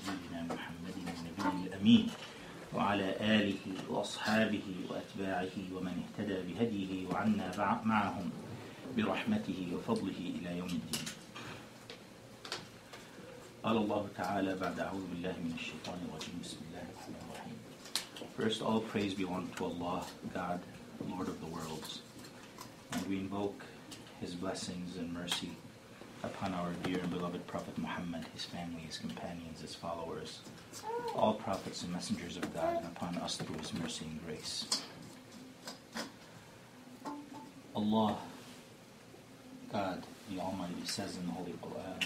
سيدنا محمد النبي الأمين وعلى آله وأصحابه وأتباعه ومن اهتدى بهديه وعنا معهم برحمته وفضله إلى يوم الدين. قال الله تعالى بعد أعوذ بالله من الشيطان الرجيم بسم الله الرحمن الرحيم. First, all praise belongs to Allah, God, Lord of the worlds, and we invoke His blessings and mercy upon our dear and beloved Prophet Muhammad, his family, his companions, his followers, all prophets and messengers of God, and upon us through His mercy and grace. Allah, God, the Almighty, says in the Holy Quran,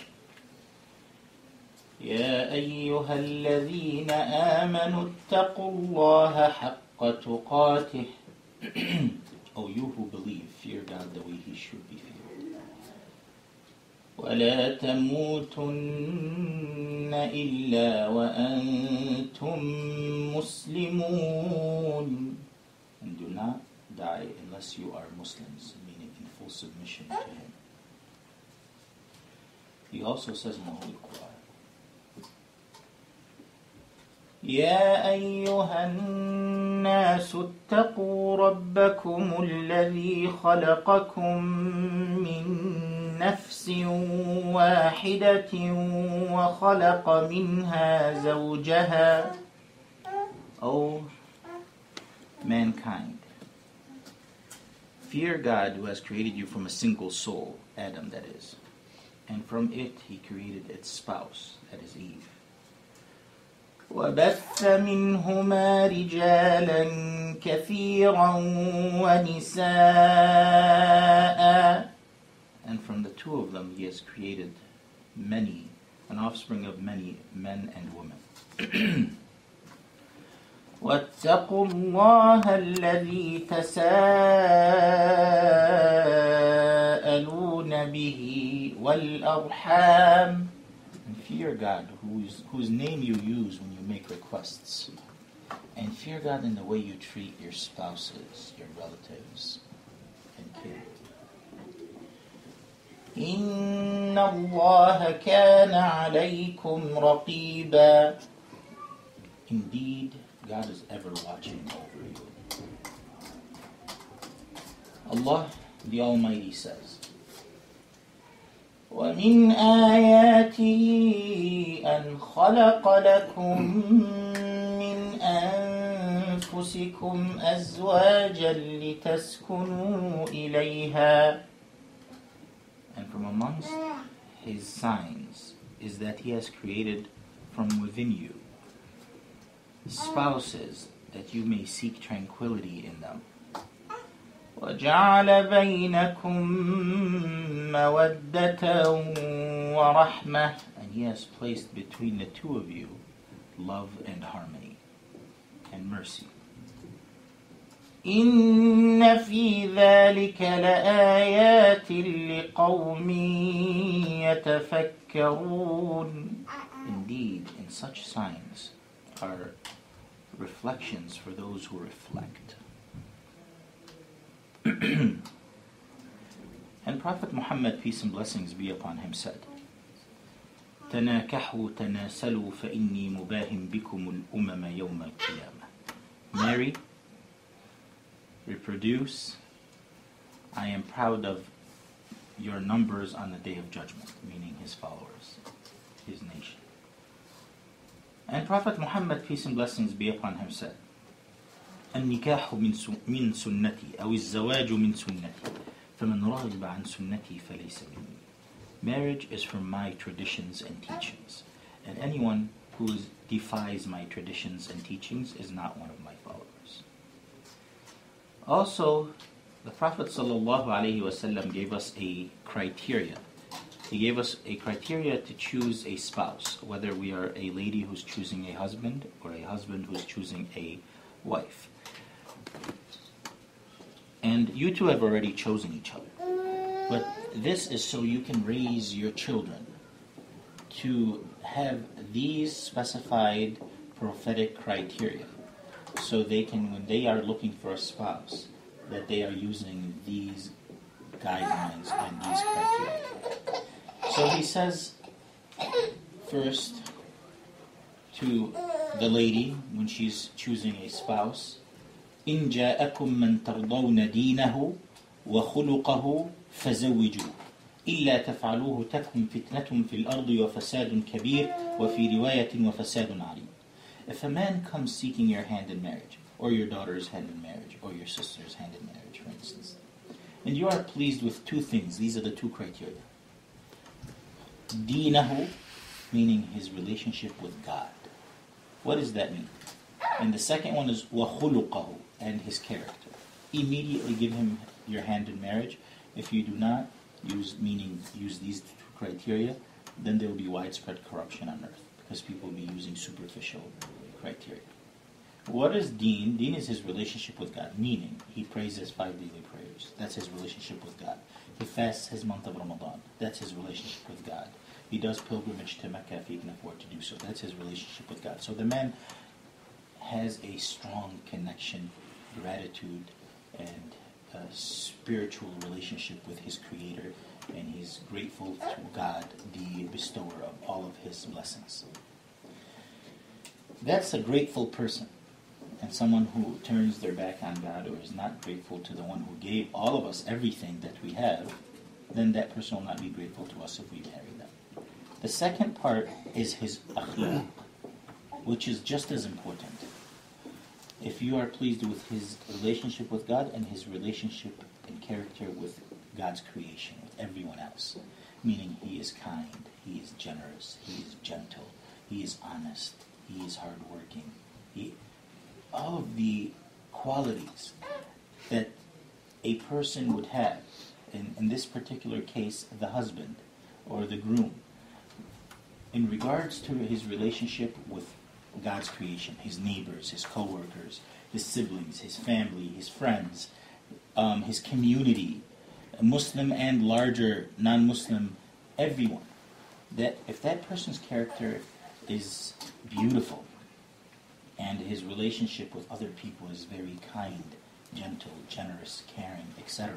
يا أيها الذين آمنوا اتقوا الله حق تقاته. O you who believe, fear God the way He should be feared. ولا تموتن إلا وأنتم مسلمون. And do not die unless you are Muslims, meaning in full submission to Him. He also says in the Holy Quran, يا أيها الناس اتقوا ربكم الذي خلقكم من نفس واحدة وخلق منها زوجها. O mankind, fear God who has created you from a single soul, Adam that is, and from it He created its spouse, that is Eve. وبث منهما رجالا كثيرا ونساء. And from the two of them He has created many, an offspring of many men and women. واتقوا الله الذي تساءلون به والأرحام. And fear God whose name you use when you make requests. And fear God in the way you treat your spouses, your relatives, and kids. إن الله كان عليكم رقيبا. Indeed, God is ever watching over you. Allah, the Almighty, says, ومن آياته أن خلق لكم من أنفسكم أزواجا لتسكنوا إليها. And from amongst His signs is that He has created from within you spouses that you may seek tranquility in them. وَجَعَلَ بَيْنَكُمْ مَوَدَّةً وَرَحْمَةً. And He has placed between the two of you love and harmony and mercy. إِنَّ فِي ذَلِكَ لَآيَاتٍ لِقَوْمٍ يَتَفَكَّرُونَ. Indeed, in such signs are reflections for those who reflect. And Prophet Muhammad, peace and blessings be upon him, said, تناكحوا تناسلوا فإني مباهم بكم الأمم يوم القيامة. Marry, reproduce, I am proud of your numbers on the day of judgment, meaning His followers, His nation. And Prophet Muhammad, peace and blessings be upon him, said, النكاح من سنتي أو الزواج من سنتي فمن رغب عن سنتي فليس مني. Marriage is from my traditions and teachings, and anyone who defies my traditions and teachings is not one of my followers. Also, the Prophet ﷺ gave us a criteria. He gave us a criteria to choose a spouse, whether we are a lady who's choosing a husband or a husband who's choosing a wife. And you two have already chosen each other. But this is so you can raise your children to have these specified prophetic criteria, so they can, when they are looking for a spouse, that they are using these guidelines and these criteria. So he says, first, to the lady when she's choosing a spouse, إن جاءكم من ترضون دينه وخلقه فزوجوه إلا تفعلوه تكن فتنة في الأرض وفساد كبير وفي رواية وفساد عريض. If a man comes seeking your hand in marriage, or your daughter's hand in marriage, or your sister's hand in marriage, for instance, and you are pleased with two things, these are the two criteria. Deenahu, meaning his relationship with God. What does that mean? And the second one is وَخُلُقَهُ, and his character. Immediately give him your hand in marriage. If you do not use these two criteria, then there will be widespread corruption on earth, because people will be using superficial criteria. What is deen? Deen is his relationship with God, meaning he prays his 5 daily prayers. That's his relationship with God. He fasts his month of Ramadan. That's his relationship with God. He does pilgrimage to Mecca if he can afford to do so. That's his relationship with God. So the man has a strong connection, gratitude, and a spiritual relationship with his Creator, and he's grateful to God, the bestower of all of his blessings. That's a grateful person. And someone who turns their back on God or is not grateful to the one who gave all of us everything that we have, then that person will not be grateful to us if we marry them. The second part is his akhlaq, which is just as important. If you are pleased with his relationship with God and his relationship and character with God's creation, with everyone else, meaning he is kind, he is generous, he is gentle, he is honest, he is hardworking, all of the qualities that a person would have, in this particular case, the husband or the groom, in regards to his relationship with God's creation, his neighbors, his co-workers, his siblings, his family, his friends, his community, Muslim and larger non-Muslim, everyone. That if that person's character is beautiful, and his relationship with other people is very kind, gentle, generous, caring, etc.,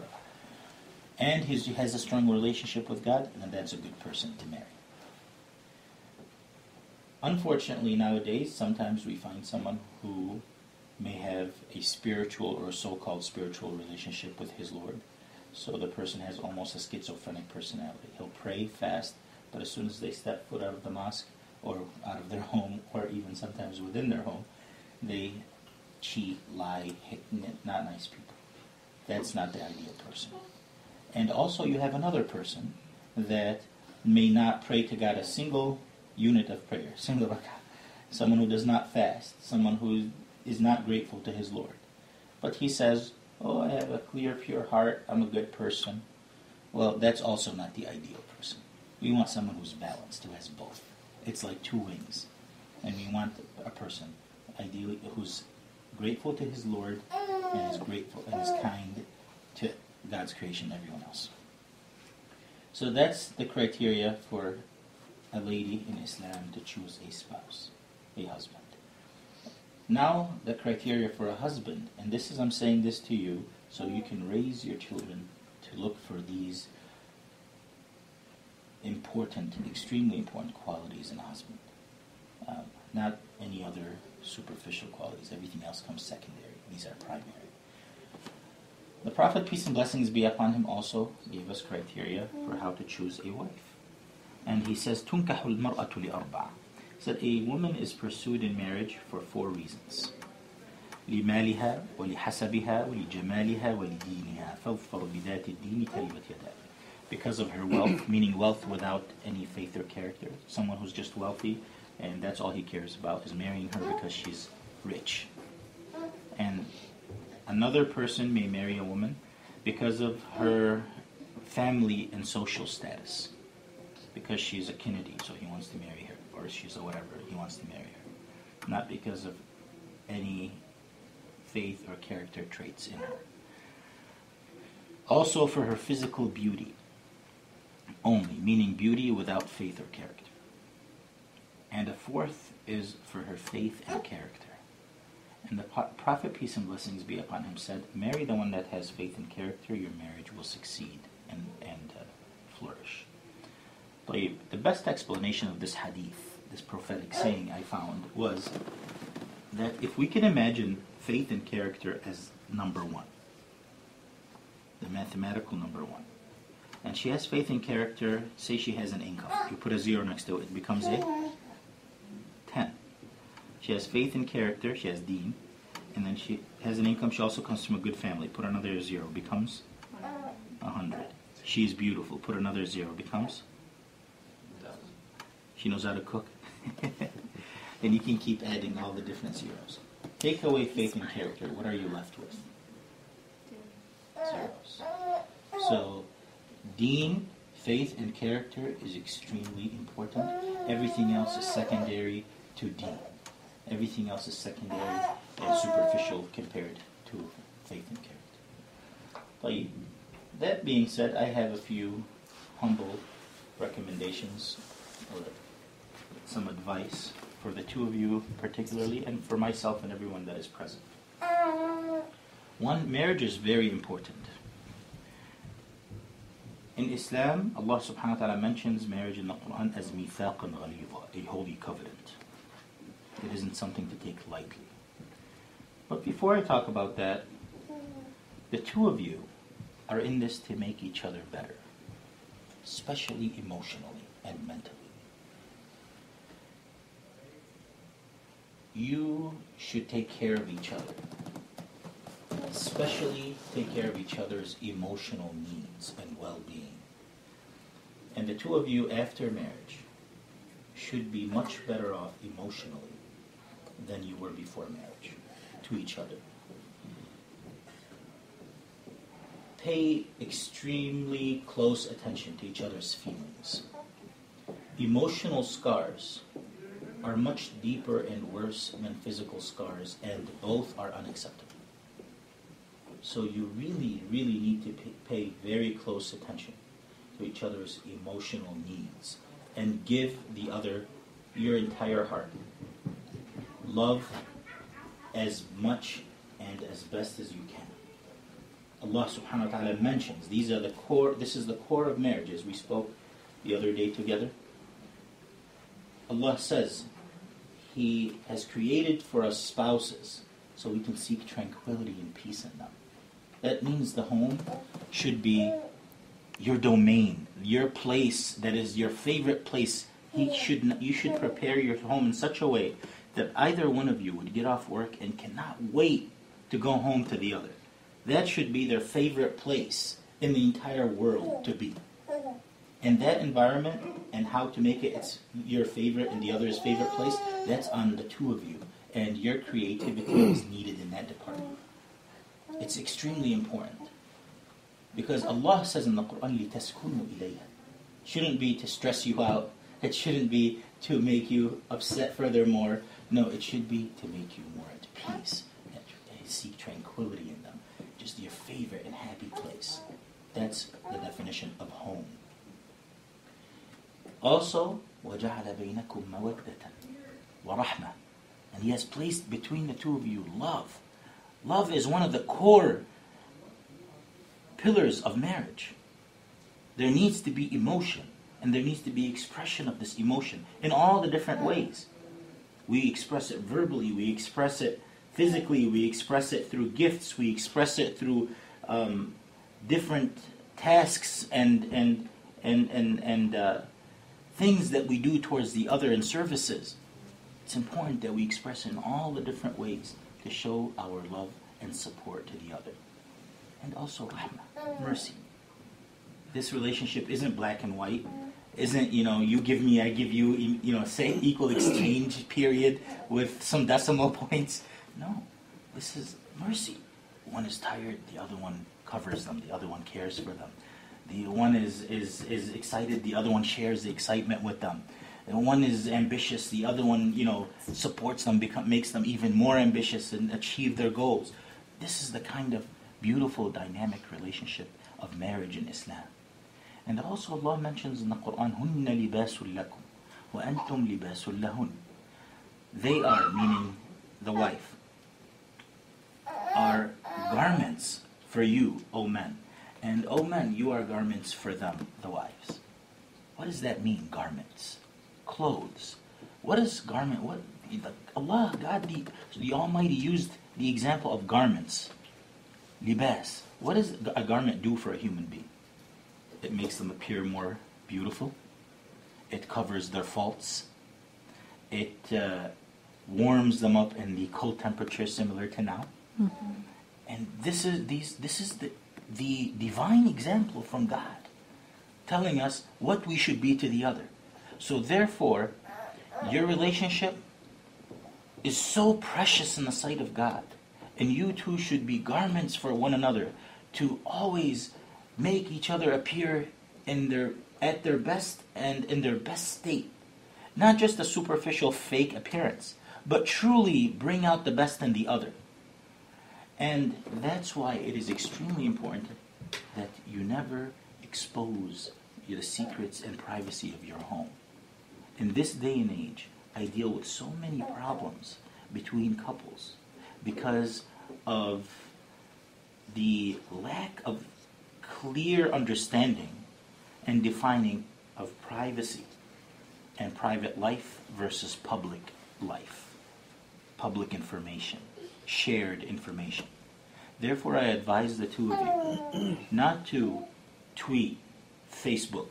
and he has a strong relationship with God, then that's a good person to marry. Unfortunately, nowadays, sometimes we find someone who may have a spiritual or so-called spiritual relationship with his Lord. So the person has almost a schizophrenic personality. He'll pray, fast, but as soon as they step foot out of the mosque or out of their home, or even sometimes within their home, they cheat, lie, not nice people. That's not the ideal person. And also you have another person that may not pray to God a single unit of prayer, single rak'ah. Someone who does not fast, someone who is not grateful to his Lord. But he says, oh, I have a clear, pure heart, I'm a good person. Well, that's also not the ideal person. We want someone who's balanced, who has both. It's like two wings. And we want a person, ideally, who's grateful to his Lord and is grateful and is kind to God's creation and everyone else. So that's the criteria for a lady in Islam to choose a spouse, a husband. Now the criteria for a husband, and I'm saying this to you so you can raise your children to look for these important, extremely important qualities in a husband. Not any other superficial qualities. Everything else comes secondary. These are primary. The Prophet, peace and blessings be upon him, also gave us criteria for how to choose a wife. And he says, تُنْكَحُ الْمَرْأَةُ لِأَرْبَعَ. He said a woman is pursued in marriage for 4 reasons. لِمَالِهَا وَلِحَسَبِهَا وَلِجَمَالِهَا وَلِدِينِهَا فَاظْفَرْ بِذَاتِ الدِّينِ تَرِبَتْ يَدَاكَ. Because of her wealth, meaning wealth without any faith or character. Someone who's just wealthy, and that's all he cares about, is marrying her because she's rich. And another person may marry a woman because of her family and social status. Because she's a Kennedy, so he wants to marry her. Or she's a whatever, he wants to marry her. Not because of any faith or character traits in her. Also for her physical beauty only, meaning beauty without faith or character. And a fourth is for her faith and character. And the Prophet, peace and blessings be upon him, said, marry the one that has faith and character, your marriage will succeed and flourish. The best explanation of this hadith, this prophetic saying I found was that if we can imagine faith and character as number one, the mathematical number one, and she has faith and character, say she has an income. You put a 0 next to it, it becomes a 10. She has faith and character, she has deen, and then she has an income, she also comes from a good family. Put another 0, becomes 100. She's beautiful. Put another 0, becomes? She knows how to cook. And you can keep adding all the different zeros. Take away faith and character, what are you left with? Zeros. So, deen, faith, and character is extremely important. Everything else is secondary to deen. Everything else is secondary and superficial compared to faith and character. But that being said, I have a few humble recommendations or some advice for the two of you particularly, and for myself and everyone that is present. One, marriage is very important. In Islam, Allah subhanahu wa ta'ala mentions marriage in the Quran as mithaqan ghalidha, a holy covenant. It isn't something to take lightly. But before I talk about that, the two of you are in this to make each other better, especially emotionally and mentally. You should take care of each other, especially take care of each other's emotional needs and well-being. And the two of you after marriage should be much better off emotionally than you were before marriage to each other. Pay extremely close attention to each other's feelings. Emotional scars are much deeper and worse than physical scars, and both are unacceptable. So you really, really need to pay very close attention to each other's emotional needs and give the other your entire heart. Love as much and as best as you can. Allah subhanahu wa ta'ala mentions this is the core of marriage, as we spoke the other day together. Allah says He has created for us spouses so we can seek tranquility and peace in them. That means the home should be your domain, your place that is your favorite place. You should prepare your home in such a way that either one of you would get off work and cannot wait to go home to the other. That should be their favorite place in the entire world to be. And that environment and how to make it your favorite and the other's favorite place, that's on the two of you. And your creativity is needed in that department. It's extremely important. Because Allah says in the Quran, لِتَسْكُنُوا إِلَيْهَا. It shouldn't be to stress you out. It shouldn't be to make you upset furthermore. No, it should be to make you more at peace and seek tranquility in them. Just your favorite and happy place. That's the definition of home. Also, وَجَعَلَ بَيْنَكُمْ مَوَدَّةً وَرَحْمَةً. And He has placed between the two of you love. Love is one of the core pillars of marriage. There needs to be emotion, and there needs to be expression of this emotion in all the different ways. We express it verbally, we express it physically, we express it through gifts, we express it through different tasks and things that we do towards the other in services. It's important that we express it in all the different ways to show our love and support to the other. And also rahmah, mercy. This relationship isn't black and white. Isn't, you give me, I give you, say equal exchange period with some decimal points. No, this is mercy. One is tired, the other one covers them, the other one cares for them. The one is excited, the other one shares the excitement with them. And one is ambitious, the other one, supports them, makes them even more ambitious and achieve their goals. This is the kind of beautiful, dynamic relationship of marriage in Islam. And also Allah mentions in the Quran, هُنَّ لِبَاسٌ لَكُمْ وَأَنْتُمْ لِبَاسٌ لَهُنْ. They are, meaning the wife, are garments for you, O men. And O men, you are garments for them, the wives. What does that mean, garments? Clothes. What is garment? Allah, God, the Almighty used the example of garments. Libas. What does a garment do for a human being? It makes them appear more beautiful. It covers their faults. It warms them up in the cold temperature similar to now. Mm-hmm. And this is the divine example from God, telling us what we should be to the other. So therefore, your relationship is so precious in the sight of God, and you two should be garments for one another to always make each other appear at their best and in their best state. Not just a superficial fake appearance, but truly bring out the best in the other. And that's why it is extremely important that you never expose the secrets and privacy of your home. In this day and age, I deal with so many problems between couples because of the lack of clear understanding and defining of privacy and private life versus public life, public information, shared information. Therefore, I advise the two of you not to tweet, Facebook,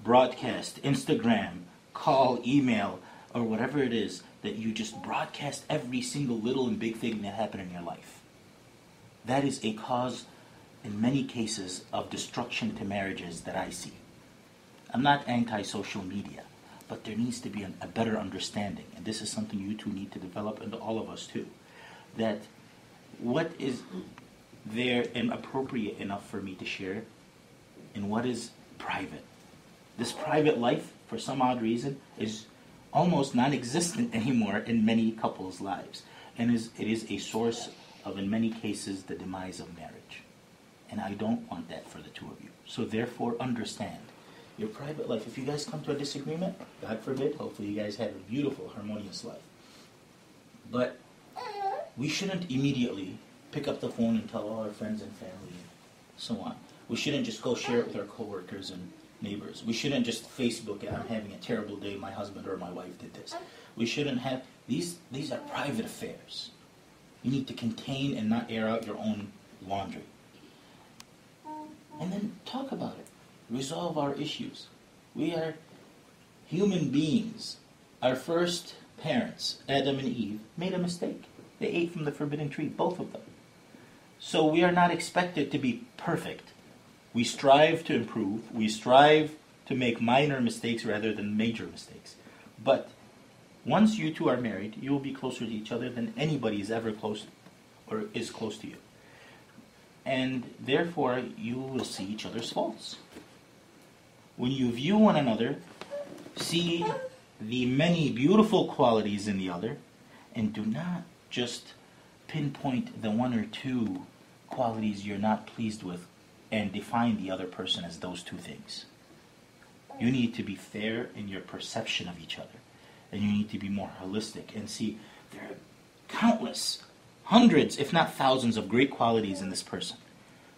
broadcast, Instagram, call, email, or whatever it is, that you just broadcast every single little and big thing that happened in your life. That is a cause, in many cases, of destruction to marriages that I see. I'm not anti-social media, but there needs to be a better understanding, and this is something you two need to develop, and all of us too, that what is there and appropriate enough for me to share, and what is private. This private life, for some odd reason, is almost non-existent anymore in many couples' lives, and it is a source of, in many cases, the demise of marriage. And I don't want that for the two of you. So therefore, understand your private life. If you guys come to a disagreement, God forbid, hopefully you guys have a beautiful, harmonious life. But we shouldn't immediately pick up the phone and tell all our friends and family and so on. We shouldn't just go share it with our coworkers and neighbors. We shouldn't just Facebook it, I'm having a terrible day, my husband or my wife did this. We shouldn't have, these are private affairs. You need to contain and not air out your own laundry. And then talk about it. Resolve our issues. We are human beings. Our first parents, Adam and Eve, made a mistake. They ate from the forbidden tree, both of them. So we are not expected to be perfect. We strive to improve. We strive to make minor mistakes rather than major mistakes. But once you two are married, you will be closer to each other than anybody is ever close or is close to you. And therefore, you will see each other's faults. When you view one another, see the many beautiful qualities in the other, and do not just pinpoint the one or two qualities you're not pleased with and define the other person as those two things. You need to be fair in your perception of each other, and you need to be more holistic and see there are countless, hundreds, if not thousands of great qualities in this person.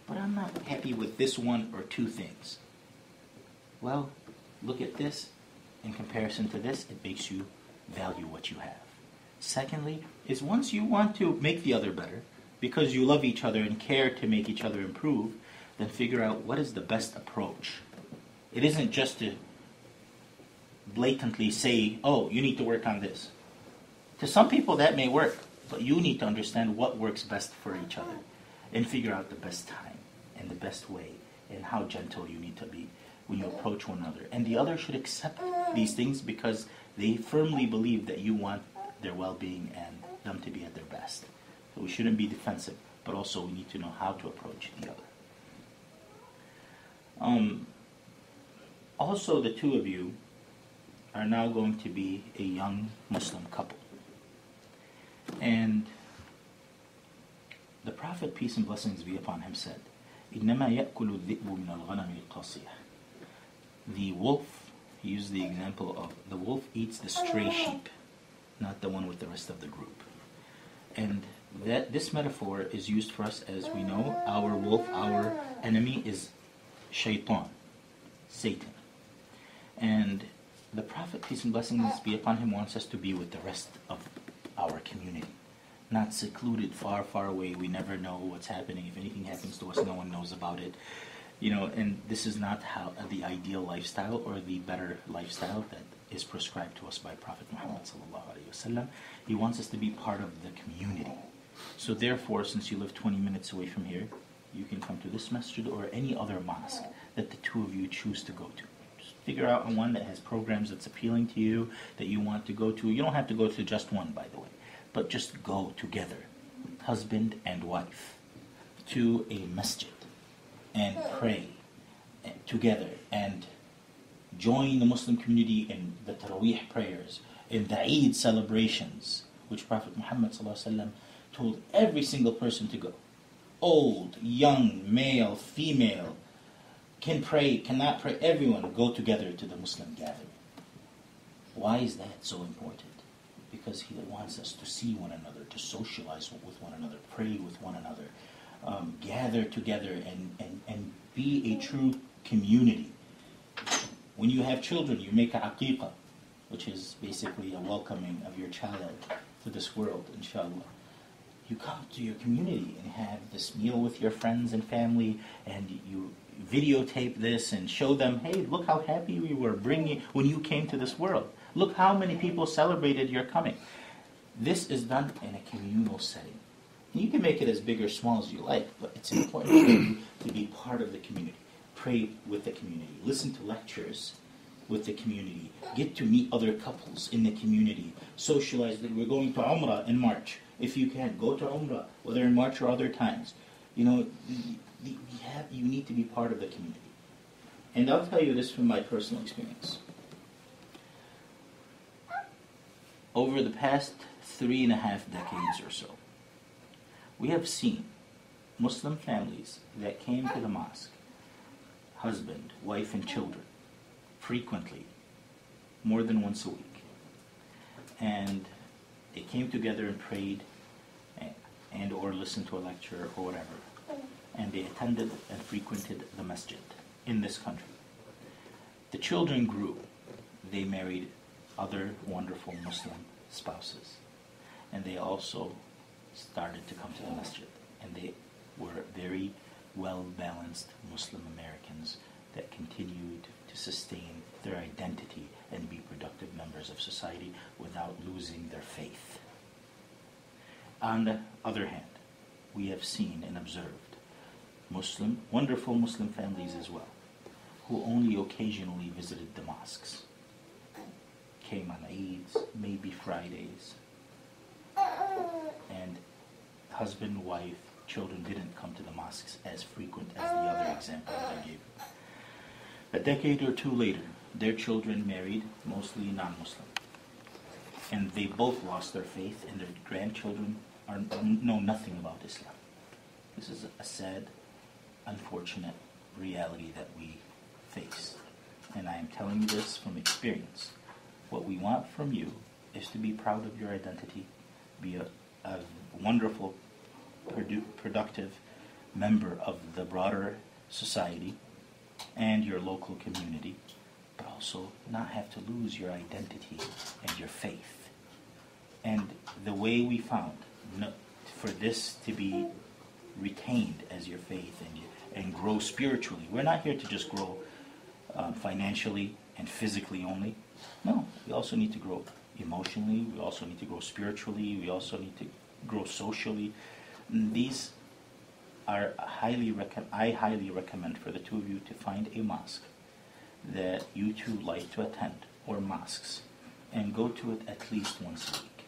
But I'm not happy with this one or two things. Well, look at this. In comparison to this, it makes you value what you have. Secondly, is once you want to make the other better, because you love each other and care to make each other improve, then figure out what is the best approach. It isn't just to blatantly say, oh, you need to work on this. To some people that may work, but you need to understand what works best for each other and figure out the best time and the best way and how gentle you need to be when you approach one another. And the other should accept these things because they firmly believe that you want their well-being and them to be at their best. So we shouldn't be defensive, but also we need to know how to approach the other. Also, the two of you are now going to be a young Muslim couple. And the Prophet, peace and blessings be upon him, said, إِنَّمَا يَأْكُلُ الذِّئْبُ مِنَ الْغَنَمِ الْقَاصِيَةِ. The wolf, he used the example of the wolf eats the stray sheep, not the one with the rest of the group. And that this metaphor is used for us, as we know, our wolf, our enemy is shaitan, Satan. And the Prophet, peace and blessings be upon him, wants us to be with the rest of our community. Not secluded, far, far away. We never know what's happening. If anything happens to us, no one knows about it. And this is not how the ideal lifestyle or the better lifestyle that is prescribed to us by Prophet Muhammad sallallahu alaihi wasallam. He wants us to be part of the community. So therefore, since you live 20 minutes away from here, you can come to this masjid or any other mosque that the two of you choose to go to. Just figure out one that has programs that's appealing to you, that you want to go to. You don't have to go to just one, by the way, but just go together, husband and wife, to a masjid and pray together and join the Muslim community in the Taraweeh prayers, in the Eid celebrations, which Prophet Muhammad ﷺ told every single person to go. Old, young, male, female, can pray, cannot pray, everyone go together to the Muslim gathering. Why is that so important? Because he wants us to see one another, to socialize with one another, pray with one another, gather together and be a true community. When you have children, you make a aqiqah, which is basically a welcoming of your child to this world, inshallah. You come to your community and have this meal with your friends and family, and you videotape this and show them, hey, look how happy we were when you came to this world. Look how many people celebrated your coming. This is done in a communal setting. And you can make it as big or small as you like, but it's important for you to be part of the community. Pray with the community. Listen to lectures with the community. Get to meet other couples in the community. Socialize. We're going to Umrah in March. If you can, go to Umrah, whether in March or other times. You need to be part of the community. And I'll tell you this from my personal experience. Over the past 3.5 decades or so, we have seen Muslim families that came to the mosque, husband, wife, and children, frequently, more than once a week. And they came together and prayed and or listened to a lecture or whatever. And they attended and frequented the masjid in this country. The children grew. They married other wonderful Muslim spouses. And they also started to come to the masjid. And they were very well-balanced Muslim Americans that continued to sustain their identity and be productive members of society without losing their faith. On the other hand, we have seen and observed wonderful Muslim families as well, who only occasionally visited the mosques, came on Eids, maybe Fridays, and husband, wife, children didn't come to the mosques as frequent as the other example that I gave you. A decade or two later, their children married mostly non-Muslim. And they both lost their faith, and their grandchildren know nothing about Islam. This is a sad, unfortunate reality that we face. And I am telling you this from experience. What we want from you is to be proud of your identity, be a wonderful, productive member of the broader society and your local community, but also not have to lose your identity and your faith. And the way we found for this to be retained as your faith and grow spiritually, we're not here to just grow financially and physically only. No, we also need to grow emotionally, we also need to grow spiritually, we also need to grow socially. And these are I highly recommend for the two of you to find a mosque that you two like to attend, or mosques, and go to it at least once a week.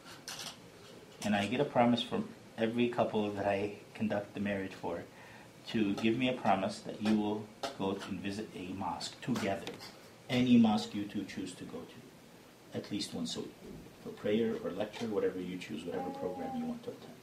And I get a promise from every couple that I conduct the marriage for to give me a promise that you will go and visit a mosque together, any mosque you two choose to go to, at least once a week, for prayer or lecture, whatever you choose, whatever program you want to attend.